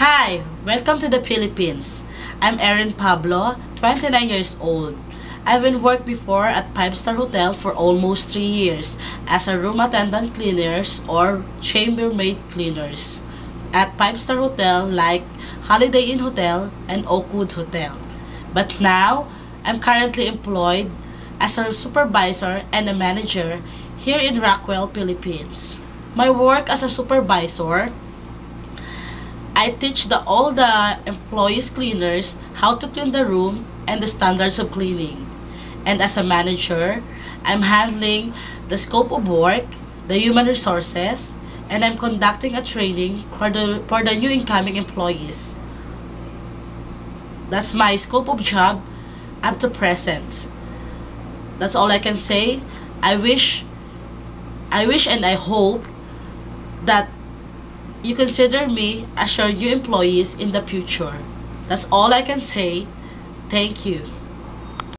Hi, welcome to the Philippines. I'm Erin Pablo, 29 years old. I've been worked before at 5-star hotel for almost 3 years as a room attendant cleaners or chambermaid cleaners at 5-star hotel like Holiday Inn Hotel and Oakwood Hotel. But now, I'm currently employed as a supervisor and a manager here in Rockwell, Philippines. My work as a supervisor, I teach all the employees cleaners how to clean the room and the standards of cleaning. And as a manager, I'm handling the scope of work, the human resources, and I'm conducting a training for the new incoming employees. That's my scope of job up to present. That's all I can say. I wish and I hope that you consider me as your new employees in the future. That's all I can say. Thank you.